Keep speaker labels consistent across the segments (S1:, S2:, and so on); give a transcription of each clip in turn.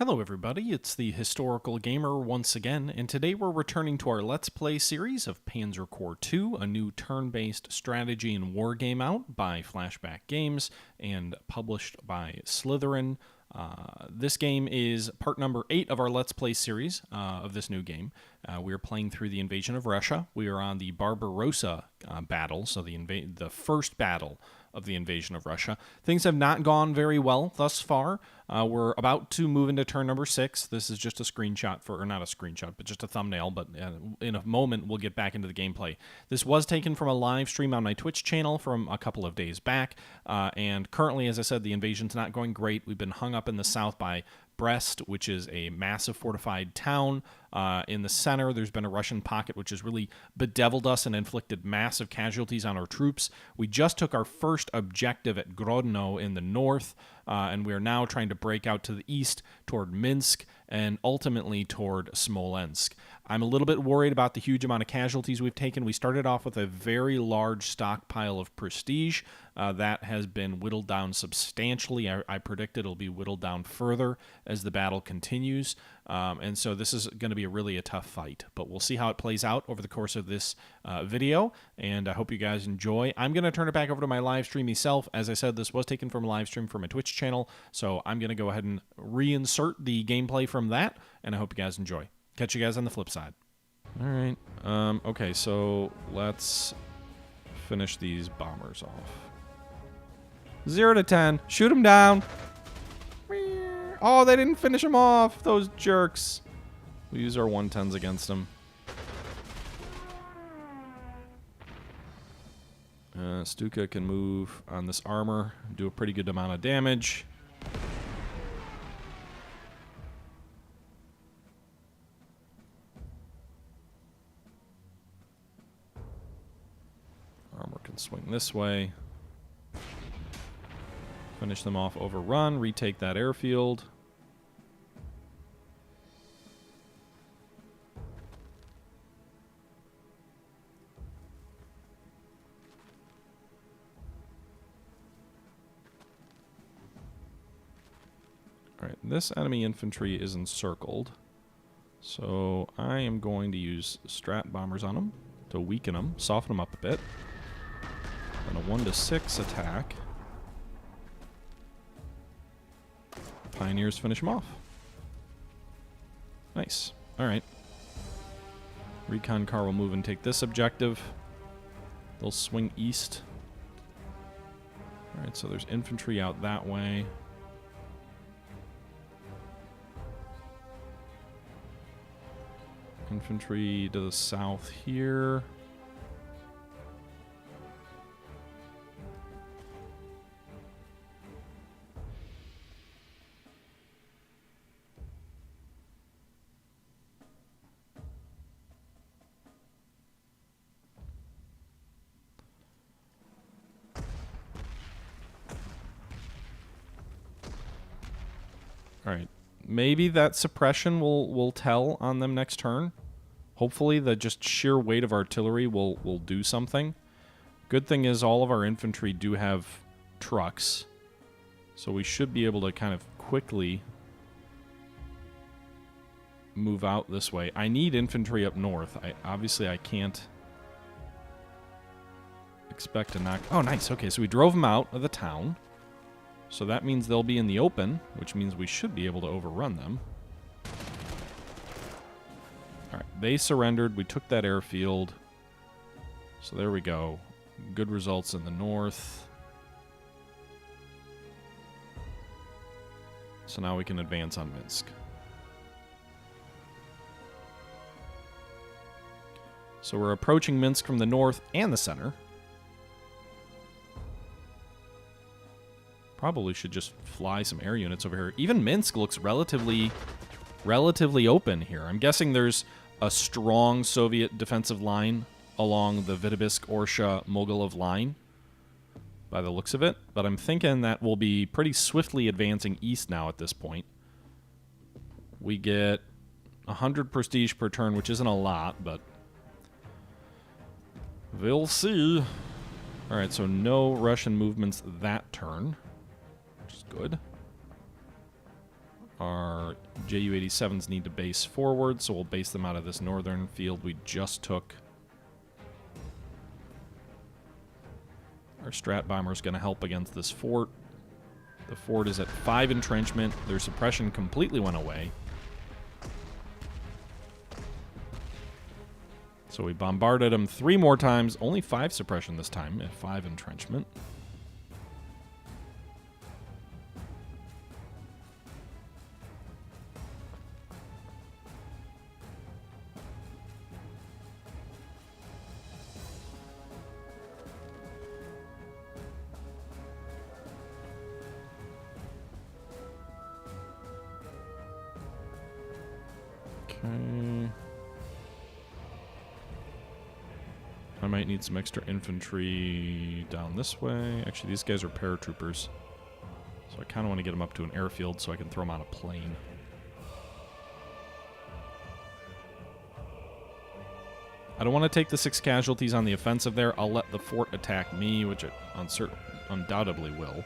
S1: Hello everybody, it's the Historical Gamer once again, and today we're returning to our Let's Play series of Panzer Corps II, a new turn-based strategy and war game out by Flashback Games and published by Slytherin. This game is part number 8 of our Let's Play series of this new game. We are playing through the invasion of Russia. We are on the Barbarossa battle, so the first battle of the invasion of Russia. Things have not gone very well thus far. We're about to move into turn number 6. This is just a screenshot or not a screenshot, but just a thumbnail, but in a moment we'll get back into the gameplay. This was taken from a live stream on my Twitch channel from a couple of days back, and currently, as I said, the invasion's not going great. We've been hung up in the south by Brest, which is a massive fortified town. In the center, there's been a Russian pocket which has really bedeviled us and inflicted massive casualties on our troops. We just took our first objective at Grodno in the north, and we are now trying to break out to the east toward Minsk and ultimately toward Smolensk. I'm a little bit worried about the huge amount of casualties we've taken. We started off with a very large stockpile of prestige. That has been whittled down substantially. I predict it'll be whittled down further as the battle continues. And so this is going to be really a tough fight. But we'll see how it plays out over the course of this video. And I hope you guys enjoy. I'm going to turn it back over to my live stream myself. As I said, this was taken from a live stream from my Twitch channel. So I'm going to go ahead and reinsert the gameplay from that. And I hope you guys enjoy. Catch you guys on the flip side. All right. Okay, so let's finish these bombers off. 0 to 10. Shoot them down. Oh, they didn't finish them off. Those jerks. We use our 110s against them. Stuka can move on this armor, do a pretty good amount of damage. Armor can swing this way. Finish them off, overrun, retake that airfield. Alright, this enemy infantry is encircled. So I am going to use strat bombers on them to weaken them, soften them up a bit. And a 1 to 6 attack. Pioneers finish them off. Nice. Alright. Recon car will move and take this objective. They'll swing east. Alright, so there's infantry out that way. Infantry to the south here. Alright, maybe that suppression will tell on them next turn. Hopefully the just sheer weight of artillery will do something. Good thing is all of our infantry do have trucks, so we should be able to kind of quickly move out this way. I need infantry up north. Obviously I can't expect to knock... Oh, nice. Okay, so we drove them out of the town. So that means they'll be in the open, which means we should be able to overrun them. Alright, they surrendered. We took that airfield. So there we go. Good results in the north. So now we can advance on Minsk. So we're approaching Minsk from the north and the center. Probably should just fly some air units over here. Even Minsk looks relatively open here. I'm guessing there's a strong Soviet defensive line along the Vitebsk-Orsha-Mogilev line by the looks of it. But I'm thinking that we'll be pretty swiftly advancing east now at this point. We get 100 prestige per turn, which isn't a lot, but we'll see. Alright, so no Russian movements that turn. Good. our Ju-87s need to base forward, so we'll base them out of this northern field we just took. Our strat bomber is going to help against this fort. The fort is at 5 entrenchment. Their suppression completely went away. So we bombarded them 3 more times. Only 5 suppression this time at 5 entrenchment. Okay. I might need some extra infantry down this way. Actually, these guys are paratroopers. So I kind of want to get them up to an airfield so I can throw them on a plane. I don't want to take the 6 casualties on the offensive there. I'll let the fort attack me, which it undoubtedly will.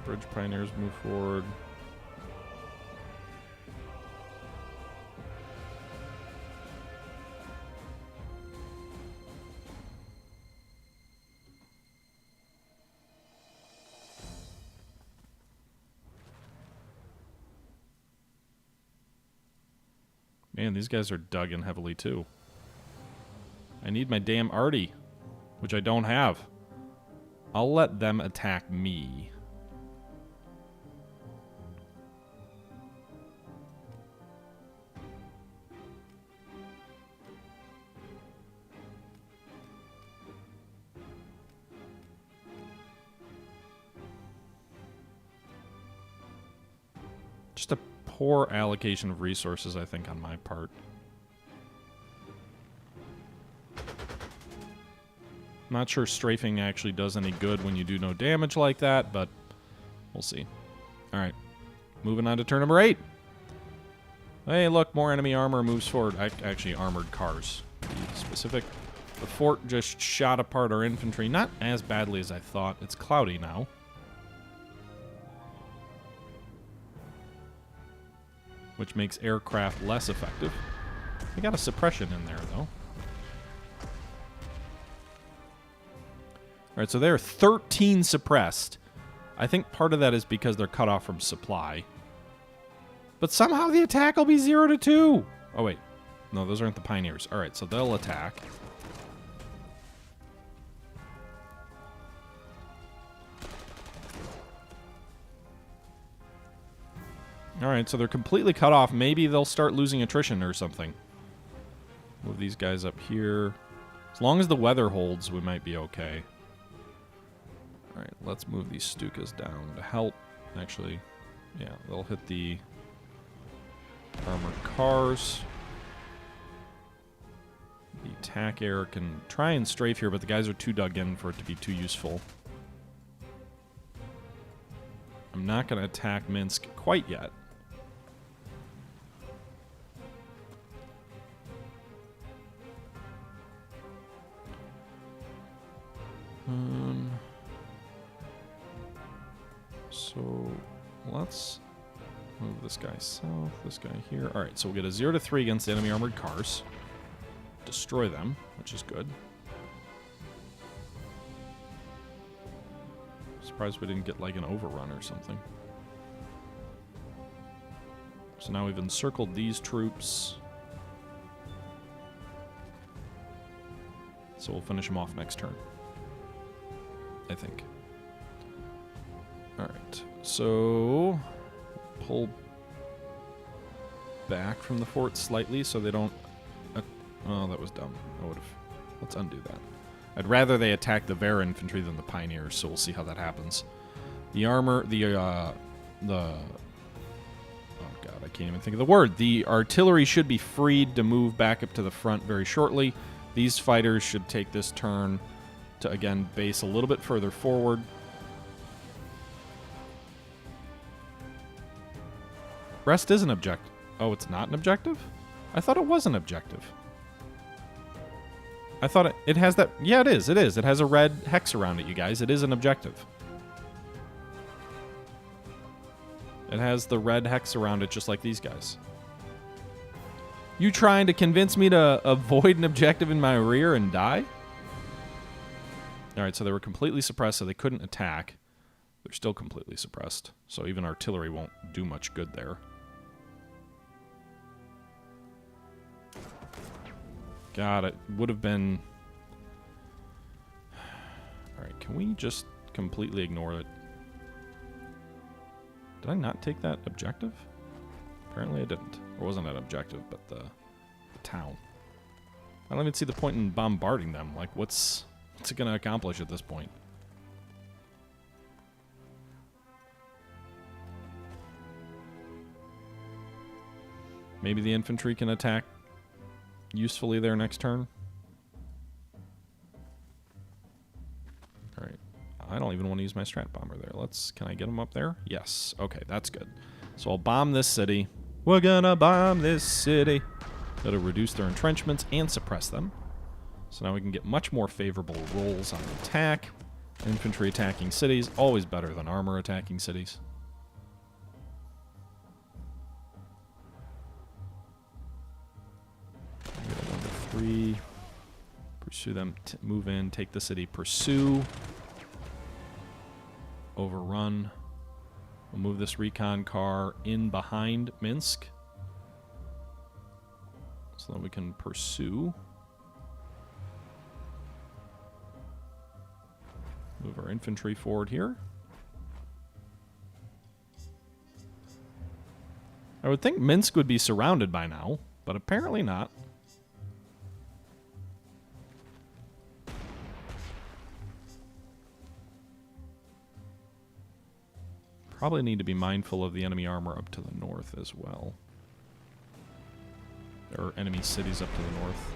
S1: Bridge Pioneers move forward. Man, these guys are dug in heavily too. I need my damn arty, which I don't have. I'll let them attack me. Just a poor allocation of resources, I think, on my part. I'm not sure strafing actually does any good when you do no damage like that, but we'll see. Alright, moving on to turn number 8. Hey, look, more enemy armor moves forward. Actually, armored cars, to be specific. The fort just shot apart our infantry, not as badly as I thought. It's cloudy now. Which makes aircraft less effective. We got a suppression in there, though. Alright, so they're 13 suppressed. I think part of that is because they're cut off from supply. But somehow the attack will be 0 to 2. Oh, wait. No, those aren't the Pioneers. Alright, so they'll attack. Alright, so they're completely cut off. Maybe they'll start losing attrition or something. Move these guys up here. As long as the weather holds, we might be okay. Alright, let's move these Stukas down to help. Actually, yeah, they'll hit the armored cars. The attack air can try and strafe here, but the guys are too dug in for it to be too useful. I'm not going to attack Minsk quite yet. So let's move this guy south, this guy here. Alright, so we'll get a 0 to 3 against the enemy armored cars. Destroy them, which is good. Surprised we didn't get like an overrun or something. So now we've encircled these troops. So we'll finish them off next turn, I think. Alright, so pull back from the fort slightly so they don't... oh, that was dumb. I would have... Let's undo that. I'd rather they attack the Vera infantry than the Pioneers, so we'll see how that happens. The armor... oh god, I can't even think of the word. The artillery should be freed to move back up to the front very shortly. These fighters should take this turn to, again, base a little bit further forward. Rest is an objective. Oh, it's not an objective? I thought it was an objective. I thought it has that... Yeah, it is. It is. It has a red hex around it, you guys. It is an objective. It has the red hex around it just like these guys. You trying to convince me to avoid an objective in my rear and die? Alright, so they were completely suppressed, so they couldn't attack. They're still completely suppressed, so even artillery won't do much good there. God, it would have been... Alright, can we just completely ignore it? Did I not take that objective? Apparently I didn't. Or wasn't an objective, but the town. I don't even see the point in bombarding them. Like, what's it going to accomplish at this point? Maybe the infantry can attack usefully there next turn. Alright. I don't even want to use my strat bomber there. Can I get them up there? Yes. Okay, that's good. So I'll bomb this city. We're gonna bomb this city. That'll reduce their entrenchments and suppress them. So now we can get much more favorable rolls on attack. Infantry attacking cities, always better than armor attacking cities. Get a 1 to 3. Pursue them, move in, take the city, pursue. Overrun. We'll move this recon car in behind Minsk. So that we can pursue. Move our infantry forward here. I would think Minsk would be surrounded by now, but apparently not. Probably need to be mindful of the enemy armor up to the north as well. Or enemy cities up to the north.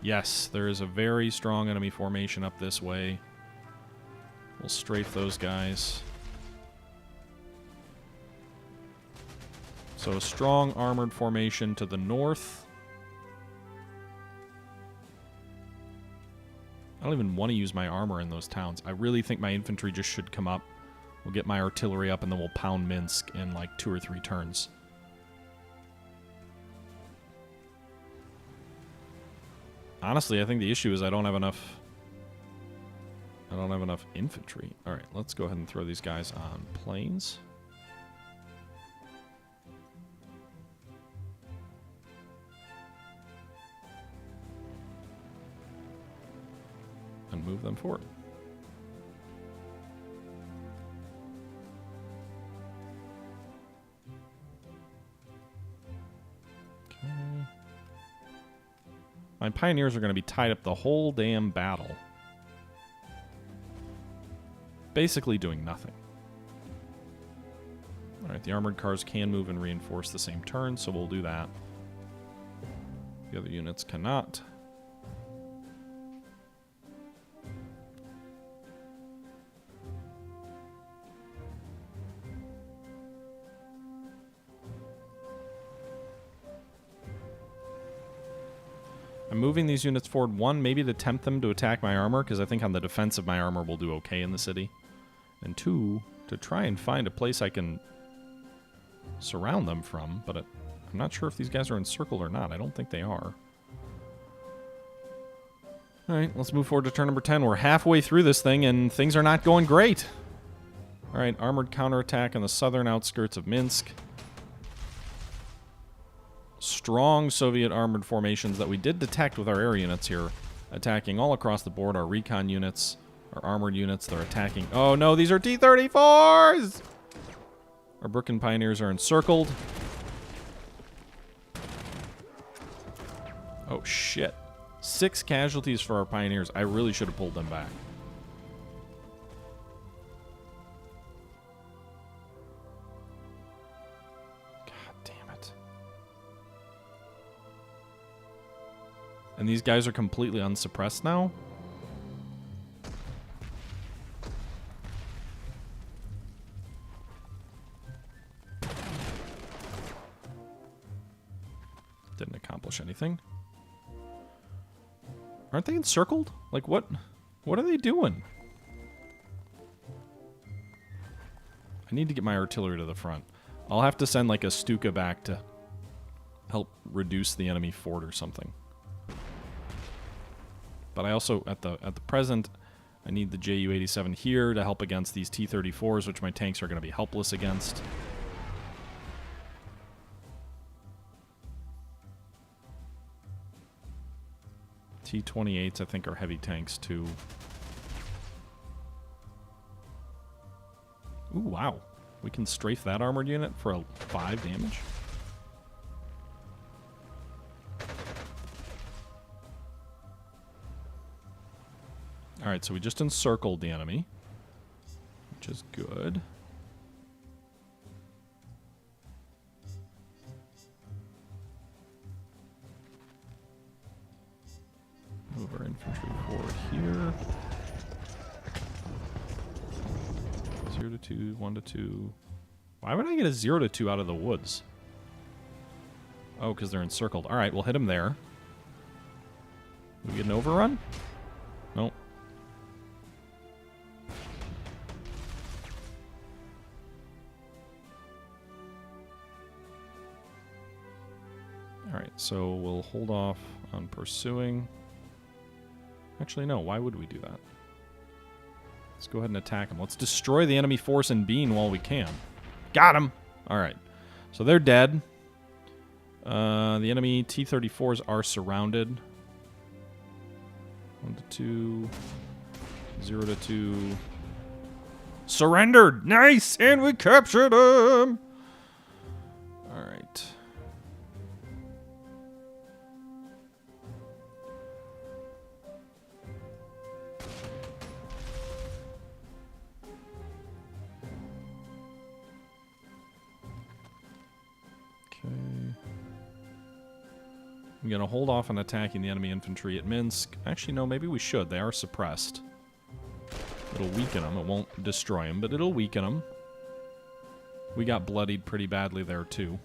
S1: Yes, there is a very strong enemy formation up this way. We'll strafe those guys. So a strong armored formation to the north. I don't even want to use my armor in those towns. I really think my infantry just should come up. We'll get my artillery up and then we'll pound Minsk in like 2 or 3 turns. Honestly, I think the issue is I don't have enough infantry. All right, let's go ahead and throw these guys on planes. And move them forward. My pioneers are going to be tied up the whole damn battle. Basically doing nothing. Alright, the armored cars can move and reinforce the same turn, so we'll do that. The other units cannot. I'm moving these units forward, 1, maybe to tempt them to attack my armor, because I think on the defense of my armor we'll do okay in the city. And 2, to try and find a place I can surround them from, but I'm not sure if these guys are encircled or not. I don't think they are. Alright, let's move forward to turn number 10. We're halfway through this thing, and things are not going great. Alright, armored counterattack on the southern outskirts of Minsk. Strong Soviet armored formations that we did detect with our air units here, attacking all across the board. Our recon units, our armored units, they're attacking. Oh no, these are T-34s! Our Brooklyn Pioneers are encircled. Oh shit. 6 casualties for our Pioneers. I really should have pulled them back. And these guys are completely unsuppressed now? Didn't accomplish anything. Aren't they encircled? Like, what are they doing? I need to get my artillery to the front. I'll have to send, like, a Stuka back to help reduce the enemy fort or something. But I also, at the present, I need the Ju-87 here to help against these T-34s, which my tanks are going to be helpless against. T-28s, I think, are heavy tanks, too. Ooh, wow. We can strafe that armored unit for a 5 damage. Alright, so we just encircled the enemy, which is good. Move our infantry forward here. 0 to 2, 1 to 2. Why would I get a 0 to 2 out of the woods? Oh, because they're encircled. Alright, we'll hit them there. Do we get an overrun? Nope. Alright, so we'll hold off on pursuing. Actually, no. Why would we do that? Let's go ahead and attack them. Let's destroy the enemy force in Bean while we can. Got him! Alright. So they're dead. The enemy T-34s are surrounded. 1 to 2. 0 to 2. Surrendered! Nice! And we captured them! Alright. I'm going to hold off on attacking the enemy infantry at Minsk. Actually, no, maybe we should. They are suppressed. It'll weaken them. It won't destroy them, but it'll weaken them. We got bloodied pretty badly there, too.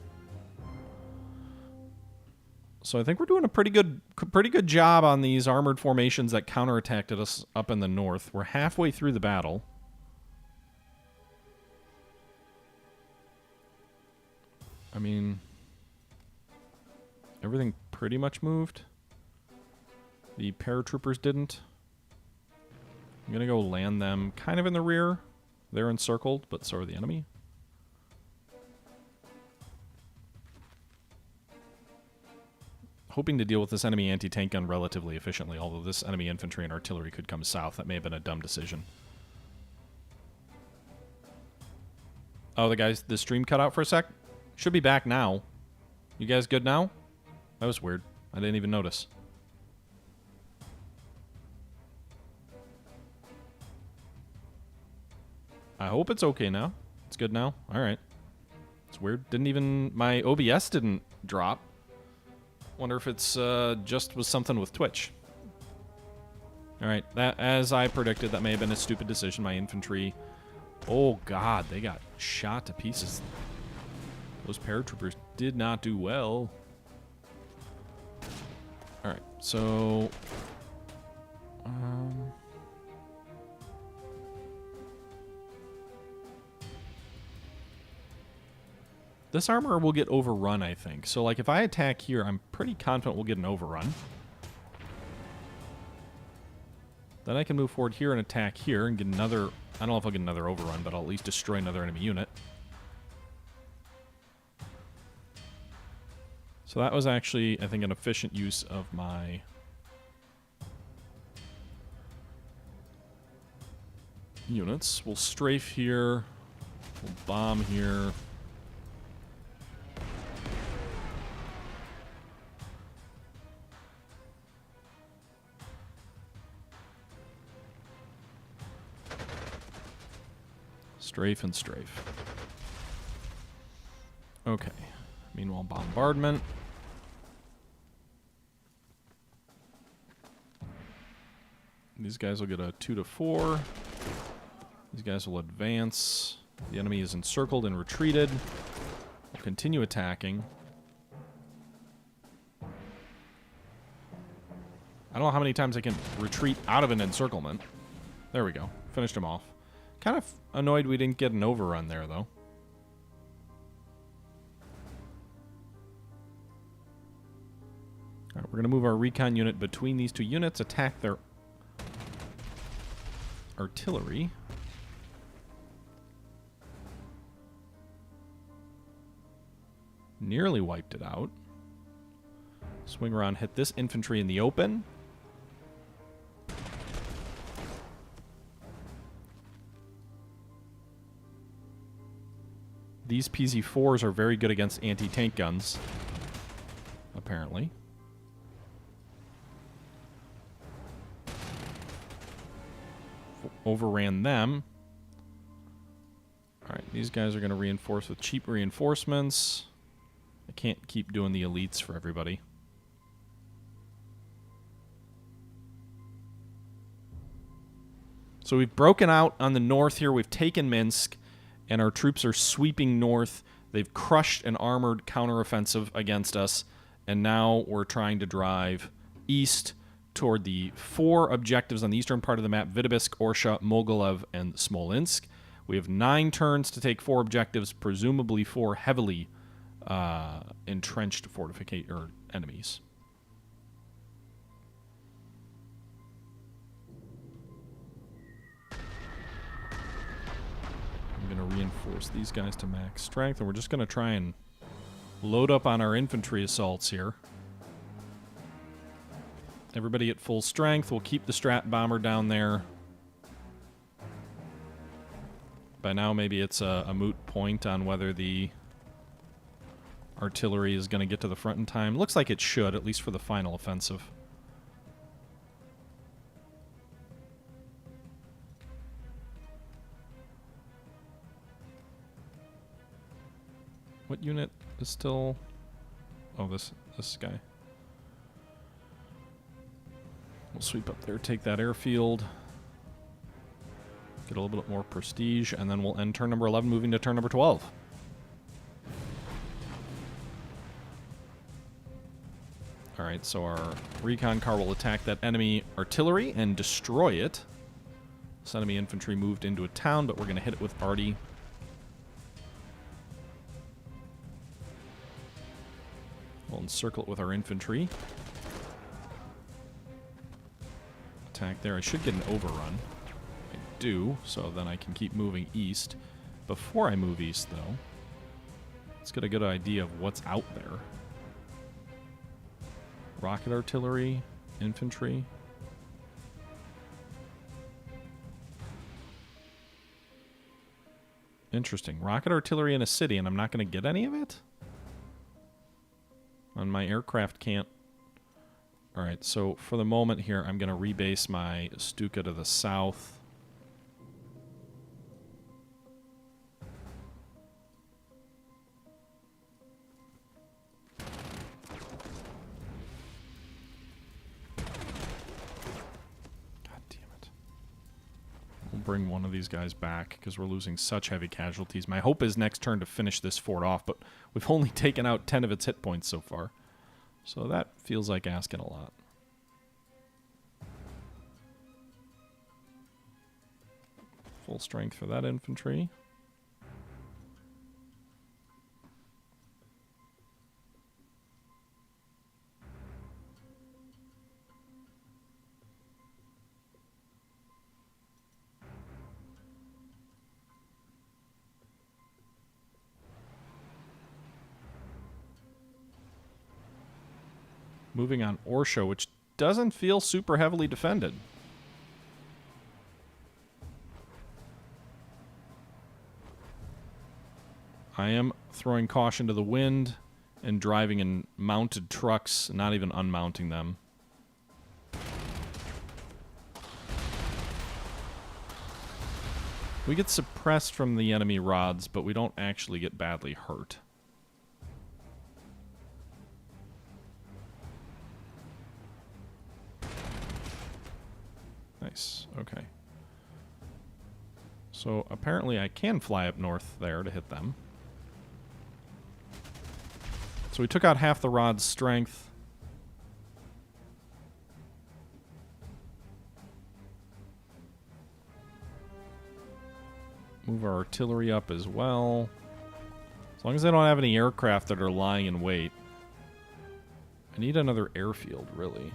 S1: So I think we're doing a pretty good job on these armored formations that counterattacked us up in the north. We're halfway through the battle. I mean, everything pretty much moved. The paratroopers didn't. I'm going to go land them kind of in the rear. They're encircled, but so are the enemy. Hoping to deal with this enemy anti-tank gun relatively efficiently, although this enemy infantry and artillery could come south. That may have been a dumb decision. Oh, the stream cut out for a sec? Should be back now. You guys good now? That was weird. I didn't even notice. I hope it's okay now. It's good now? Alright. It's weird. My OBS didn't drop. Wonder if it's just was something with Twitch. Alright, that, as I predicted, that may have been a stupid decision. My infantry... Oh god, they got shot to pieces. Those paratroopers did not do well. Alright, so... this armor will get overrun, I think. So, like, if I attack here, I'm pretty confident we'll get an overrun. Then I can move forward here and attack here and get another... I don't know if I'll get another overrun, but I'll at least destroy another enemy unit. So that was actually, I think, an efficient use of my... units. We'll strafe here. We'll bomb here. Strafe and strafe. Okay. Meanwhile, bombardment. These guys will get a 2 to 4. These guys will advance. The enemy is encircled and retreated. We'll continue attacking. I don't know how many times I can retreat out of an encirclement. There we go. Finished him off. Kind of annoyed we didn't get an overrun there, though. Alright, we're going to move our recon unit between these two units, attack their artillery. Nearly wiped it out. Swing around, hit this infantry in the open. These PZ-4s are very good against anti-tank guns, apparently. Overran them. Alright, these guys are going to reinforce with cheap reinforcements. I can't keep doing the elites for everybody. So we've broken out on the north here. We've taken Minsk, and our troops are sweeping north. They've crushed an armored counteroffensive against us, and now we're trying to drive east toward the 4 objectives on the eastern part of the map: Vitebsk, Orsha, Mogilev, and Smolensk. We have 9 turns to take 4 objectives, presumably 4 heavily entrenched enemies. I'm going to reinforce these guys to max strength, and we're just going to try and load up on our infantry assaults here. Everybody at full strength. We'll keep the Strat Bomber down there. By now, maybe it's a moot point on whether the artillery is going to get to the front in time. Looks like it should, at least for the final offensive. What unit is still... Oh, this guy. We'll sweep up there, take that airfield. Get a little bit more prestige, and then we'll end turn number 11, moving to turn number 12. Alright, so our recon car will attack that enemy artillery and destroy it. This enemy infantry moved into a town, but we're going to hit it with arty. We'll encircle it with our infantry. Attack there. I should get an overrun. I do, so then I can keep moving east. Before I move east, though, let's get a good idea of what's out there. Rocket artillery, infantry. Interesting. Rocket artillery in a city, and I'm not going to get any of it? And my aircraft can't. Alright, so for the moment here, I'm going to rebase my Stuka to the south. Bring one of these guys back because we're losing such heavy casualties. My hope is next turn to finish this fort off, but we've only taken out 10 of its hit points so far. So that feels like asking a lot. Full strength for that infantry. Moving on Orsha, which doesn't feel super heavily defended. I am throwing caution to the wind and driving in mounted trucks, not even unmounting them. We get suppressed from the enemy rods, but we don't actually get badly hurt. Nice. Okay. So apparently I can fly up north there to hit them. So we took out half the rod's strength. Move our artillery up as well. As long as I don't have any aircraft that are lying in wait. I need another airfield, really.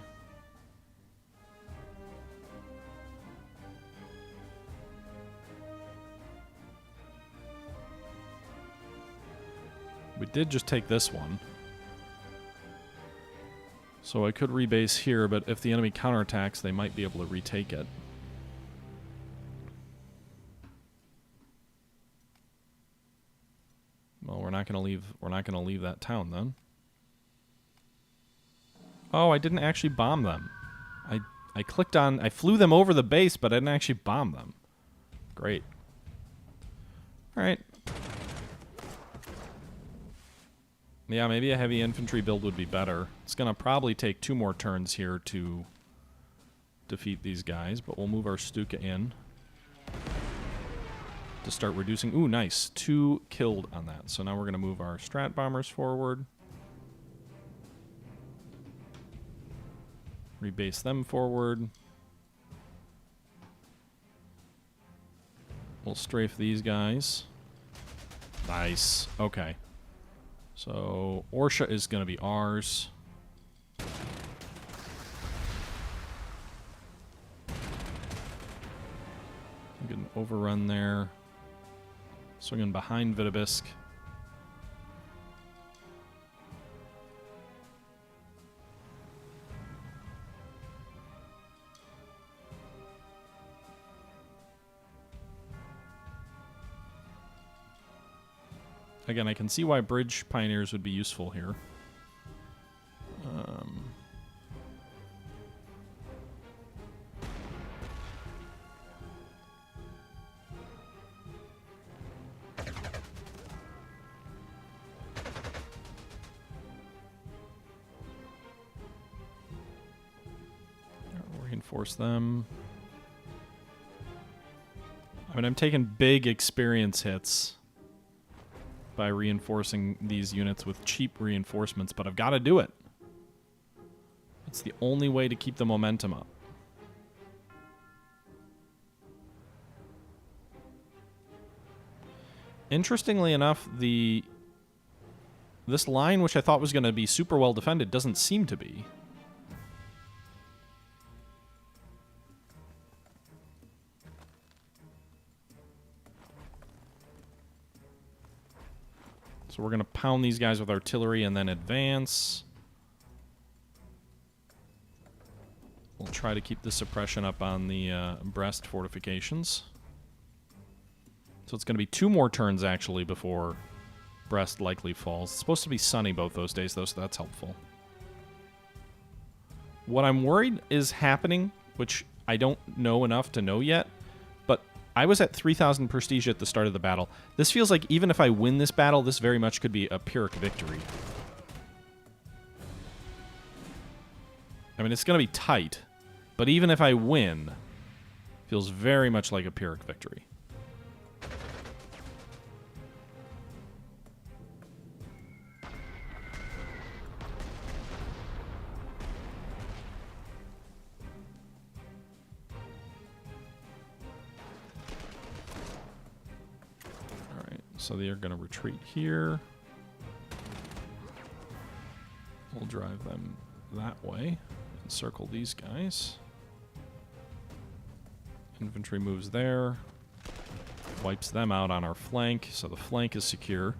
S1: We did just take this one. So I could rebase here, but if the enemy counterattacks, they might be able to retake it. Well, we're not going to leave that town then. Oh, I didn't actually bomb them. I flew them over the base, but I didn't actually bomb them. Great. All right. Yeah, maybe a heavy infantry build would be better. It's going to probably take 2 more turns here to defeat these guys, but we'll move our Stuka in to start reducing. Ooh, nice. 2 killed on that. So now we're going to move our strat bombers forward. Rebase them forward. We'll strafe these guys. Nice. Okay. So, Orsha is going to be ours. I'm getting overrun there. Swinging behind Vitebsk. Again, I can see why bridge pioneers would be useful here. Reinforce them. I mean, I'm taking big experience hits by reinforcing these units with cheap reinforcements, but I've got to do it. It's the only way to keep the momentum up. Interestingly enough, this line, which I thought was going to be super well defended, doesn't seem to be. So we're going to pound these guys with artillery and then advance. We'll try to keep the suppression up on the Brest fortifications. So it's going to be 2 more turns, actually, before Brest likely falls. It's supposed to be sunny both those days, though, so that's helpful. What I'm worried is happening, which I don't know enough to know yet, but I was at 3,000 prestige at the start of the battle. This feels like even if I win this battle, this very much could be a Pyrrhic victory. I mean, it's going to be tight, but even if I win, it feels very much like a Pyrrhic victory. So they are going to retreat here. We'll drive them that way and circle these guys. Infantry moves there. Wipes them out on our flank, so the flank is secure.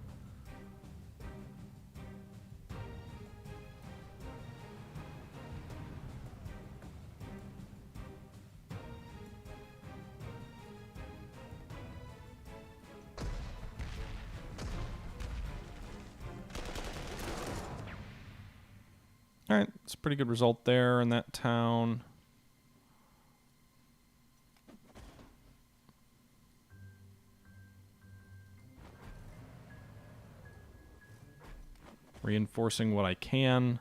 S1: Alright, it's a pretty good result there in that town. Reinforcing what I can.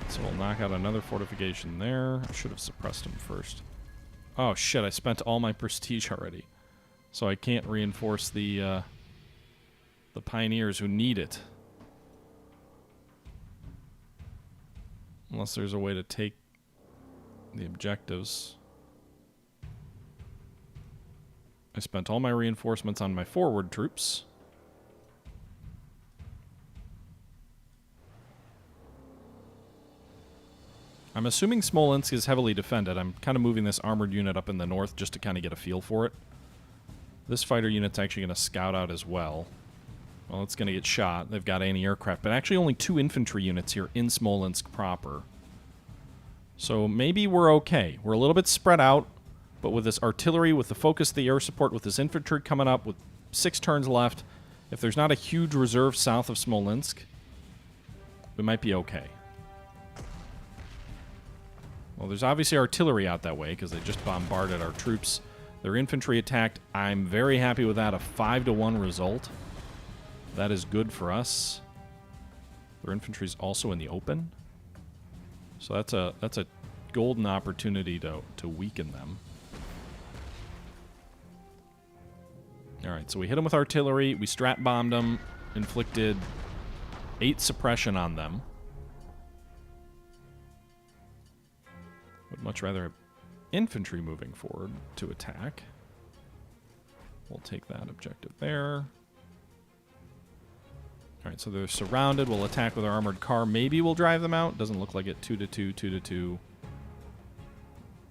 S1: So we'll knock out another fortification there. I should have suppressed him first. Oh shit, I spent all my prestige already. So I can't reinforce the pioneers who need it. Unless there's a way to take the objectives. I spent all my reinforcements on my forward troops. I'm assuming Smolensk is heavily defended. I'm kind of moving this armored unit up in the north just to kind of get a feel for it. This fighter unit's actually going to scout out as well. Well, it's going to get shot. They've got anti-aircraft, but actually only 2 infantry units here in Smolensk proper. So maybe we're okay. We're a little bit spread out, but with this artillery, with the focus of the air support, with this infantry coming up, with 6 turns left, if there's not a huge reserve south of Smolensk, we might be okay. Well, there's obviously artillery out that way because they just bombarded our troops. Their infantry attacked. I'm very happy with that. A 5-1 result. That is good for us. Their infantry's also in the open. So that's a golden opportunity to weaken them. Alright, so we hit them with artillery. We strat bombed them. Inflicted 8 suppression on them. Would much rather have infantry moving forward to attack. We'll take that objective there. Alright, so they're surrounded. We'll attack with our armored car. Maybe we'll drive them out. Doesn't look like it. 2-2, 2-2.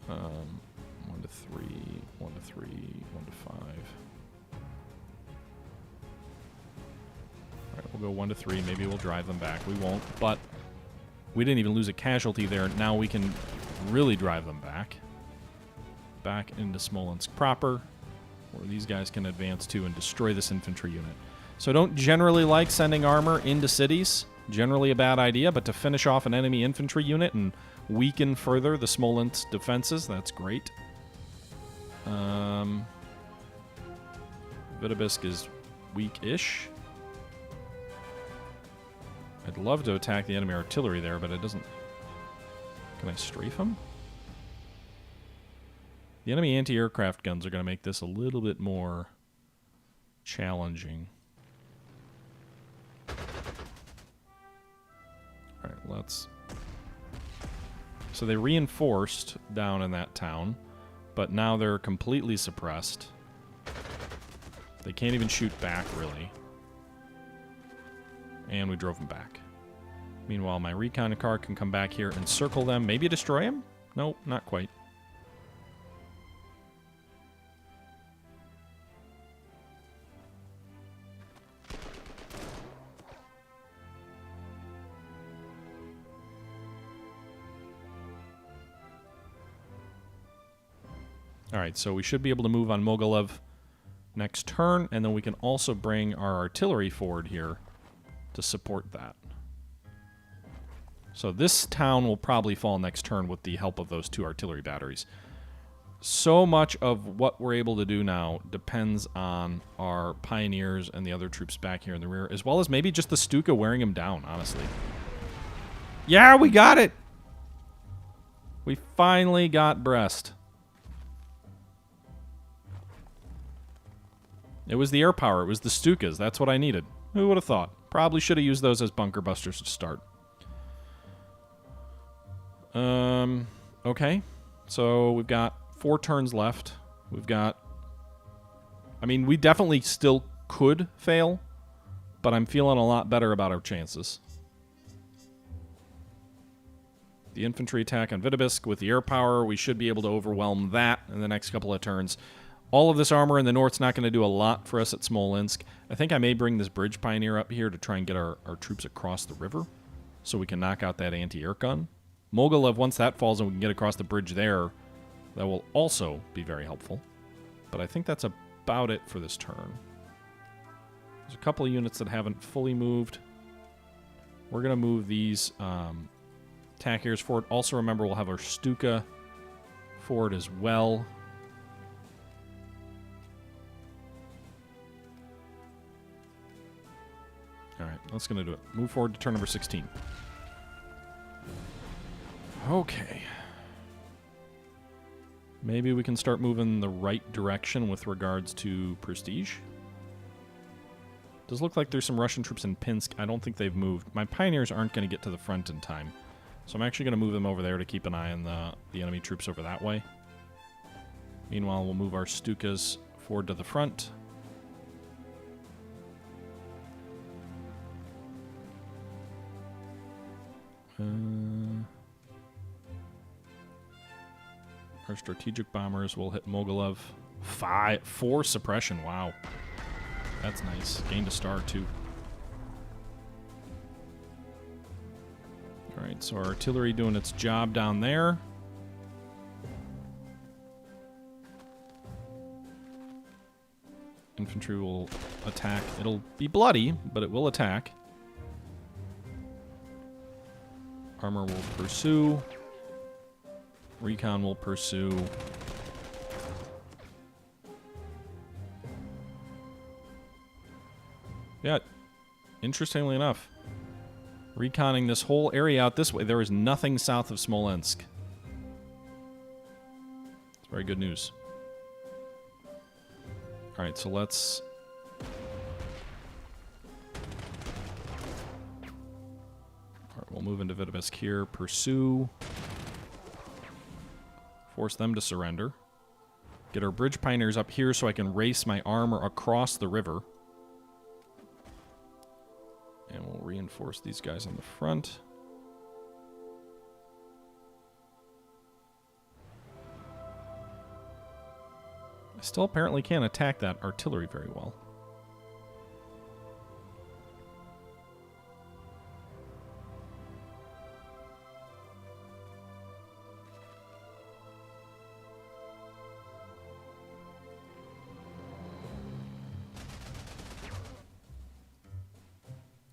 S1: 1-3, 1-3, 1-5. Alright, we'll go 1-3. Maybe we'll drive them back. We won't, but we didn't even lose a casualty there. Now we can really drive them back. Back into Smolensk proper, where these guys can advance to and destroy this infantry unit. So I don't generally like sending armor into cities. Generally a bad idea, but to finish off an enemy infantry unit and weaken further the Smolensk defenses, that's great. Vitebsk is weak-ish. I'd love to attack the enemy artillery there, but it doesn't... Can I strafe him? The enemy anti-aircraft guns are going to make this a little bit more challenging. Alright, let's... So they reinforced down in that town, but now they're completely suppressed. They can't even shoot back, really. And we drove them back. Meanwhile, my recon car can come back here and circle them. Maybe destroy them? Nope, not quite. Alright, so we should be able to move on Mogilev next turn, and then we can also bring our artillery forward here to support that. So this town will probably fall next turn with the help of those 2 artillery batteries. So much of what we're able to do now depends on our pioneers and the other troops back here in the rear, as well as maybe just the Stuka wearing them down, honestly. Yeah, we got it! We finally got Brest. It was the air power. It was the Stukas. That's what I needed. Who would have thought? Probably should have used those as bunker busters to start. Okay. So we've got 4 turns left. We've got... I mean, we definitely still could fail, but I'm feeling a lot better about our chances. The infantry attack on Vitebsk with the air power, we should be able to overwhelm that in the next couple of turns. All of this armor in the north's not going to do a lot for us at Smolensk. I think I may bring this bridge pioneer up here to try and get our troops across the river so we can knock out that anti-air gun. Mogilev, once that falls and we can get across the bridge there, that will also be very helpful. But I think that's about it for this turn. There's a couple of units that haven't fully moved. We're going to move these attack airs forward. Also remember, we'll have our Stuka forward as well. Alright, that's going to do it. Move forward to turn number 16. Okay. Maybe we can start moving the right direction with regards to prestige. Does look like there's some Russian troops in Pinsk. I don't think they've moved. My pioneers aren't going to get to the front in time. So I'm actually going to move them over there to keep an eye on the enemy troops over that way. Meanwhile, we'll move our Stukas forward to the front. Our strategic bombers will hit Mogilev. 4 suppression. Wow. That's nice. Gained a star, too. Alright, so our artillery doing its job down there. Infantry will attack. It'll be bloody, but it will attack. Armor will pursue. Recon will pursue. Yeah, interestingly enough, reconning this whole area out this way, there is nothing south of Smolensk. It's very good news. Alright, so let's... Alright, we'll move into Vitebsk here. Pursue. Force them to surrender. Get our bridge pioneers up here so I can race my armor across the river. And we'll reinforce these guys on the front. I still apparently can't attack that artillery very well.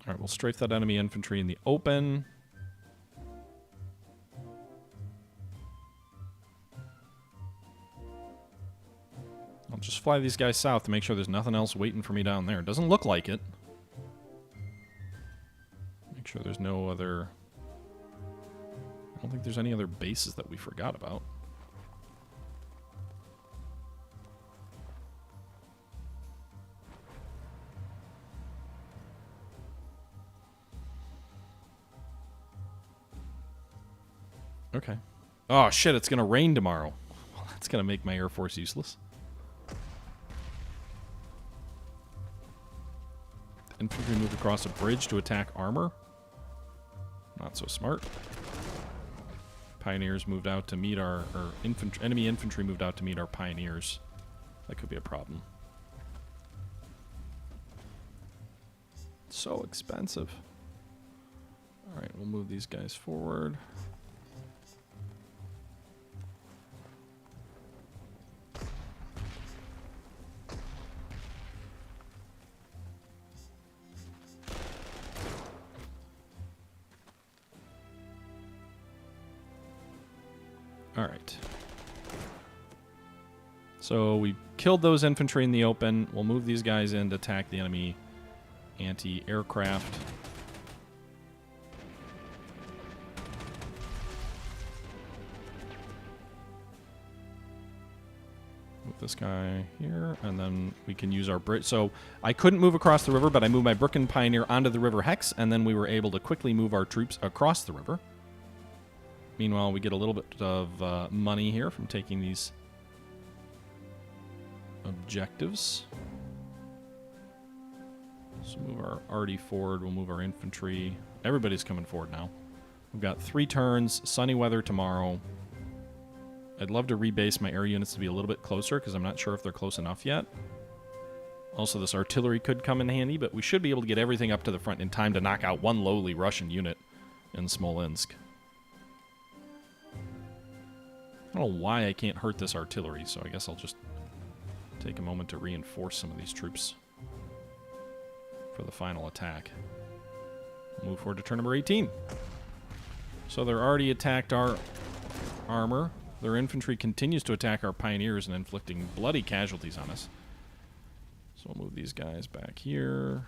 S1: Alright, we'll strafe that enemy infantry in the open. I'll just fly these guys south to make sure there's nothing else waiting for me down there. It doesn't look like it. Make sure there's no other... I don't think there's any other bases that we forgot about. Okay. Oh, shit, it's going to rain tomorrow. Well, that's going to make my Air Force useless. Infantry moved across a bridge to attack armor. Not so smart. Pioneers moved out to meet our... enemy infantry moved out to meet our pioneers. That could be a problem. It's so expensive. Alright, we'll move these guys forward. Alright. So we killed those infantry in the open. We'll move these guys in to attack the enemy anti-aircraft. Move this guy here, and then we can use our bridge. So I couldn't move across the river, but I moved my Brooklyn Pioneer onto the River Hex, and then we were able to quickly move our troops across the river. Meanwhile, we get a little bit of money here from taking these objectives. So move our arty forward. We'll move our infantry. Everybody's coming forward now. We've got 3 turns, sunny weather tomorrow. I'd love to rebase my air units to be a little bit closer because I'm not sure if they're close enough yet. Also, this artillery could come in handy, but we should be able to get everything up to the front in time to knock out one lowly Russian unit in Smolensk. I don't know why I can't hurt this artillery, so I guess I'll just take a moment to reinforce some of these troops for the final attack. Move forward to turn number 18. So they're already attacked our armor. Their infantry continues to attack our pioneers and inflicting bloody casualties on us. So we'll move these guys back here.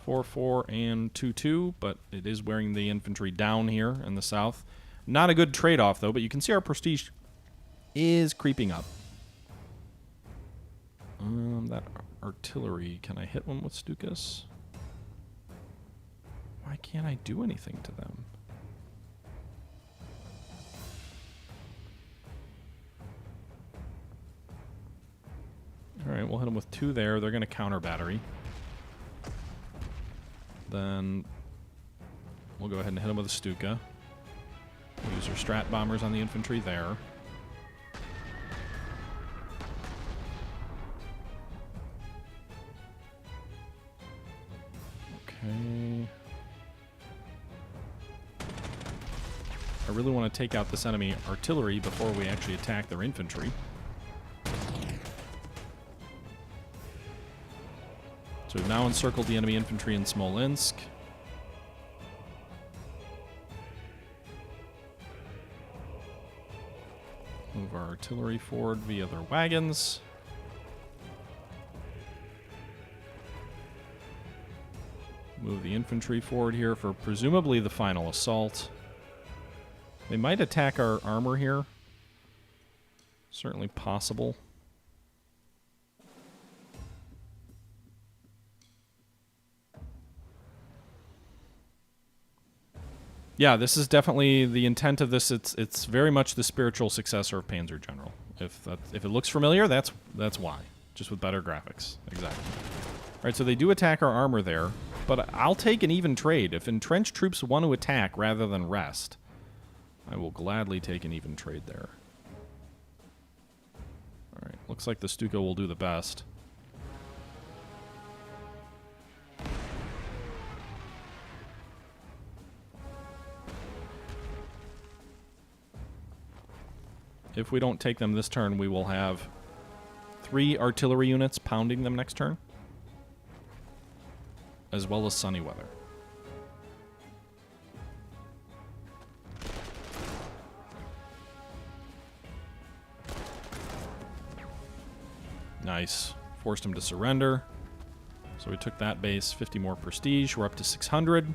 S1: .44 and 2-2, but it is wearing the infantry down here in the south. Not a good trade-off, though, but you can see our prestige is creeping up. That artillery, can I hit one with Stukas? Why can't I do anything to them? Alright, we'll hit them with 2 there. They're going to counter battery. Then we'll go ahead and hit them with a Stuka. We'll use our strat bombers on the infantry there. Okay. I really want to take out this enemy artillery before we actually attack their infantry. So we've now encircled the enemy infantry in Smolensk. Move our artillery forward via their wagons. Move the infantry forward here for presumably the final assault. They might attack our armor here. Certainly possible. Yeah, this is definitely the intent of this. It's very much the spiritual successor of Panzer General. If it looks familiar, that's why. Just with better graphics. Exactly. All right, so they do attack our armor there, but I'll take an even trade. If entrenched troops want to attack rather than rest, I will gladly take an even trade there. All right, looks like the Stuka will do the best. If we don't take them this turn, we will have 3 artillery units pounding them next turn, as well as sunny weather. Nice. Forced him to surrender. So we took that base, 50 more prestige. We're up to 600.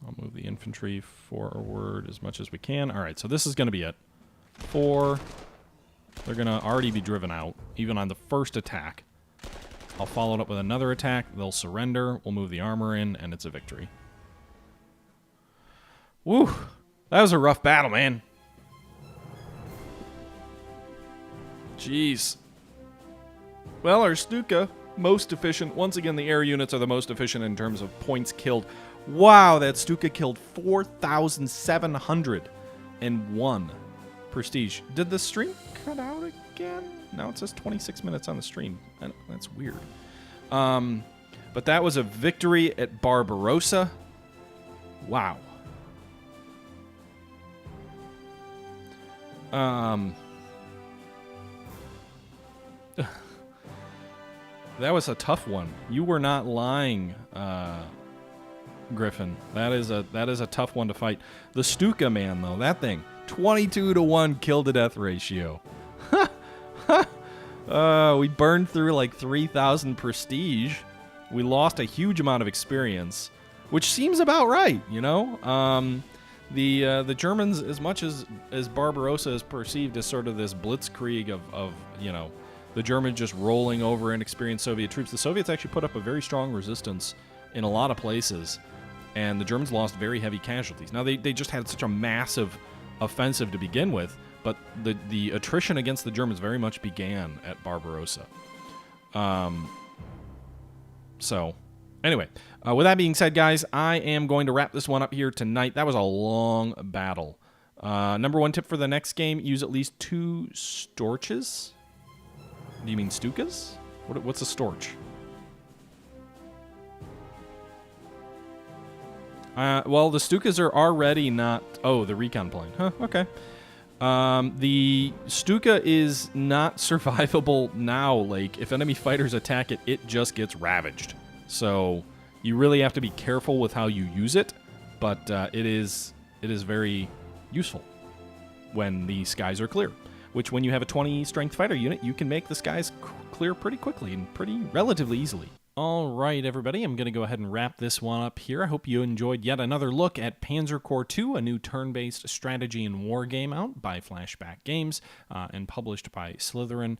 S1: I'll move the infantry forward as much as we can. All right, so this is going to be it. 4. They're going to already be driven out, even on the first attack. I'll follow it up with another attack. They'll surrender. We'll move the armor in, and it's a victory. Woo! That was a rough battle, man. Jeez. Well, our Stuka, most efficient. Once again, the air units are the most efficient in terms of points killed. Wow, that Stuka killed 4,701 prestige. Did the stream cut out again? Now it says 26 minutes on the stream. That's weird. But that was a victory at Barbarossa. Wow. That was a tough one. You were not lying, Griffin. That is a tough one to fight. The Stuka, man, though, that thing, 22-to-1 kill-to-death ratio. We burned through like 3,000 prestige. We lost a huge amount of experience, which seems about right, you know? The Germans, as much as Barbarossa is perceived as sort of this blitzkrieg of you know, the Germans just rolling over inexperienced Soviet troops, the Soviets actually put up a very strong resistance in a lot of places, and the Germans lost very heavy casualties. Now, they just had such a massive offensive to begin with, but the attrition against the Germans very much began at Barbarossa. So, anyway, with that being said, guys, I am going to wrap this one up here tonight. That was a long battle. Number 1 tip for the next game, use at least 2 Storches. Do you mean Stukas? What's a Storch? Well, the Stukas are already not... Oh, the recon plane. Huh, okay. The Stuka is not survivable now. Like, if enemy fighters attack it, it just gets ravaged. So, you really have to be careful with how you use it, but it is very useful when the skies are clear. Which, when you have a 20 strength fighter unit, you can make the skies clear pretty quickly and pretty relatively easily. All right, everybody, I'm going to go ahead and wrap this one up here. I hope you enjoyed yet another look at Panzer Corps II, a new turn-based strategy and war game out by Flashback Games and published by Slytherin.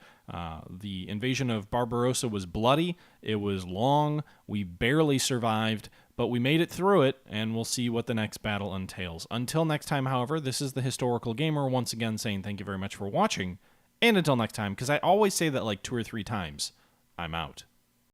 S1: The invasion of Barbarossa was bloody. It was long. We barely survived, but we made it through it, and we'll see what the next battle entails. Until next time, however, this is the Historical Gamer once again saying thank you very much for watching, and until next time, because I always say that like 2 or 3 times, I'm out.